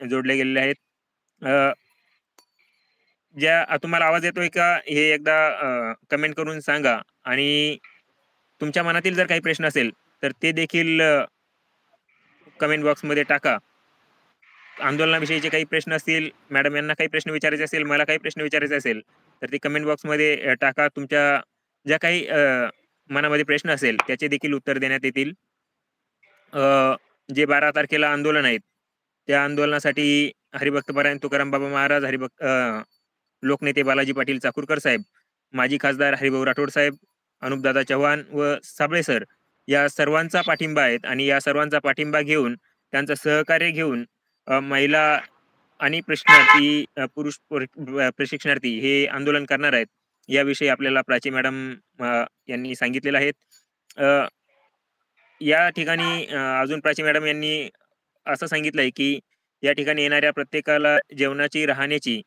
जोडले गेलेले आहेत. अ, तुम्हाला आवाज येतोय का? हे एकदा कमेंट करून सांगा आणि तुमच्या मनातील जर काही प्रश्न असेल, तर ते देखील कमेंट बॉक्समध्ये टाका. आंदोलनाविषयीचे काही प्रश्न असतील, मॅडम यांना काही प्रश्न विचारायचे असेल, मला काही प्रश्न विचारायचे असेल, तर ते कमेंट बॉक्समध्ये टाका. तुमच्या ज्या काही मनामध्ये प्रश्न असेल, त्याचे देखील उत्तर देण्यात येतील. जे 12 तारखेला आंदोलन आहेत, त्या आंदोलनासाठी हरिभक्तपरायण तुकाराम बाबा महाराज, लोकनेते बालाजी पाटील चाकूरकर साहेब, माजी खासदार हरिभाऊ राठोड साहेब, अनुपदादा चव्हाण व साबळे सर या सर्वांचा पाठिंबा आहे आणि या सर्वांचा पाठिंबा घेऊन, त्यांचं सहकार्य घेऊन महिला आणि प्रशिक्षणार्थी पुरुष प्रशिक्षणार्थी हे आंदोलन करणार आहेत. याविषयी आपल्याला प्राची मॅडम यांनी सांगितलेलं आहे. या ठिकाणी अजून प्राची मॅडम यांनी असं सांगितलंय, की या ठिकाणी येणाऱ्या प्रत्येकाला जेवणाची, राहण्याची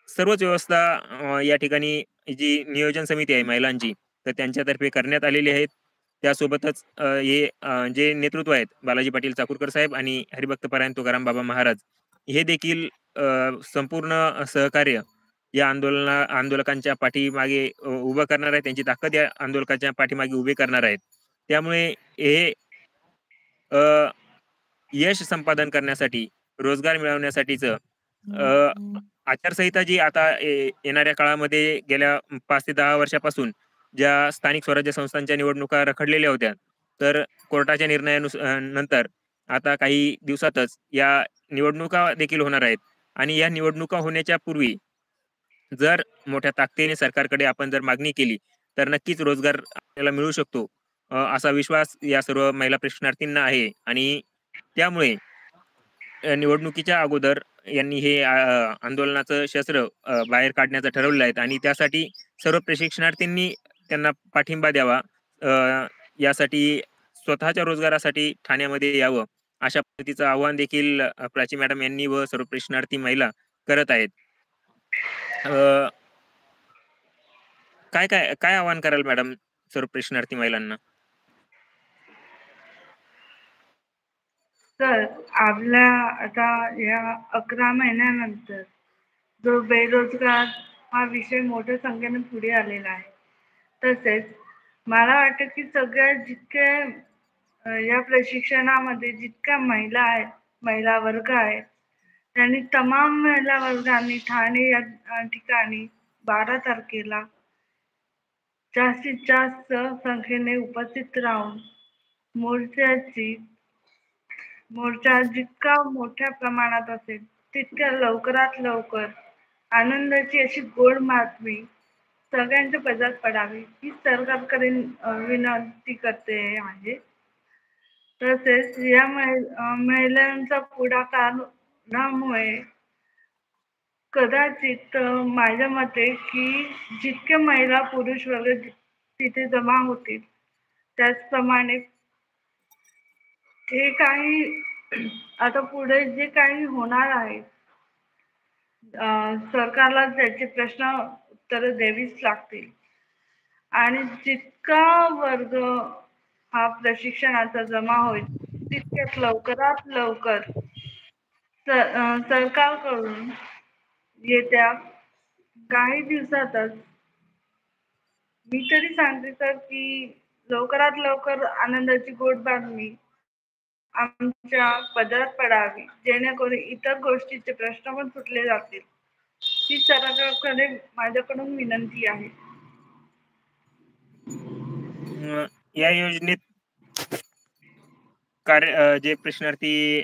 सर्वच व्यवस्था या ठिकाणी जी नियोजन समिती आहे महिलांची, तर त्यांच्यातर्फे करण्यात आलेली आहेत. त्यासोबतच जे नेतृत्व आहेत बालाजी पाटील चाकूरकर साहेब आणि हरिभक्तपरायण तुकाराम बाबा महाराज हे देखील संपूर्ण सहकार्य या आंदोलकांच्या पाठीमागे उभं करणार आहे. त्यांची ताकद या आंदोलकांच्या पाठीमागे उभी करणार आहेत. त्यामुळे हे अ, यश संपादन करण्यासाठी, रोजगार मिळवण्यासाठीचं आचारसंहिता जी आता येणाऱ्या काळामध्ये गेल्या 5 ते 10 वर्षापासून ज्या स्थानिक स्वराज्य संस्थांच्या निवडणुका रखडलेल्या होत्या, तर कोर्टाच्या नंतर आता काही दिवसातच या निवडणुका देखील होणार आहेत आणि या निवडणुका होण्याच्या पूर्वी जर मोठ्या ताकदीने सरकारकडे आपण जर मागणी केली, तर नक्कीच रोजगार आपल्याला मिळू शकतो. असा विश्वास या सर्व महिला प्रशिक्षणार्थींना आहे आणि त्यामुळे निवडणुकीच्या अगोदर यांनी हे आंदोलनाचं शस्त्र बाहेर काढण्याचं ठरवलं आहे आणि त्यासाठी सर्व प्रशिक्षणार्थींनी त्यांना पाठिंबा द्यावा. यासाठी स्वतःच्या रोजगारासाठी ठाण्यामध्ये यावं, अशा पद्धतीचं आवाहन देखील प्राची मॅडम यांनी व सर्व प्रशिक्षणार्थी महिला करत आहेत. अ, काय काय काय आवाहन कराल मॅडम सर्व प्रशिक्षणार्थी महिलांना? तर आपल्या आता या 11 महिन्यानंतर जो बेरोजगार हा विषय मोठ्या संख्येने पुढे आलेला आहे. तसेच मला वाटतं की सगळ्यात जितके या प्रशिक्षणामध्ये जितक्या महिला आहेत, महिला वर्ग आहे, त्यांनी तमाम महिला वर्गाने ठाणे या ठिकाणी 12 तारखेला जास्तीत जास्त संख्येने उपस्थित राहून मोर्चाची मोर्चा जितका मोठ्या प्रमाणात असेल तितक्या लवकरात लवकर आनंदाची अशी गोड बातमी सगळ्यांच्या पदरात पडावी ही सरकारकडे विनंती करते आहे. तसेच या महिलांचा पुढाकारामुळे कदाचित माझ्या मते की जितके महिला पुरुष वर्ग तिथे जमा होतील त्याचप्रमाणे जे काही आता पुढे जे काही होणार आहे सरकारला त्याचे प्रश्न उत्तर द्यावीच लागतील आणि जितका वर्ग हा प्रशिक्षणाचा जमा होईल तितक्यात लवकरात लवकर सरकारकडून येत्या काही दिवसातच मी तरी सांगते तर की लवकरात लवकर आनंदाची गोड बातमी आमच्या पदरात पडावी जेणेकरून इतर गोष्टीचे प्रश्न पण सुटले जातील ही सरकारकडे माझ्याकडून विनंती आहे. या योजनेत जे प्रशिक्षणार्थी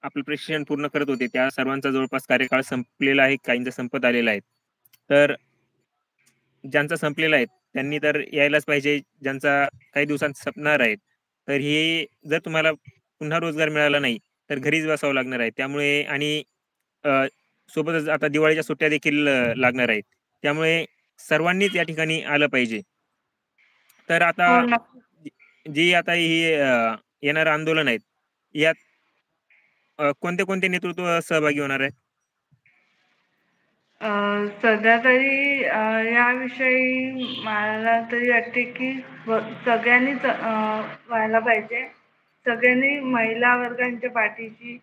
आपलं प्रशिक्षण पूर्ण करत होते, त्या सर्वांचा जवळपास कार्यकाळ संपलेला आहे, काहींचा संपत आलेला आहे. तर ज्यांचा संपलेला आहे, त्यांनी तर यायलाच पाहिजे. ज्यांचा काही दिवसांत संपणार आहे, तर हे जर तुम्हाला पुन्हा रोजगार मिळाला नाही, तर घरीच बसावं लागणार आहे. त्यामुळे आणि अ, सोबतच आता दिवाळीच्या सुट्ट्या देखील लागणार आहेत. त्यामुळे सर्वांनीच या ठिकाणी आलं पाहिजे. तर आता हो नक्की. जी आता ही येणारं आंदोलन आहेत, यात कोणते कोणते नेतृत्व सहभागी होणार आहे? सध्या तरी याविषयी मला तरी वाटते की सगळ्यांनीच व्हायला पाहिजे. सगळ्यांनी महिला वर्गांच्या पाठीशी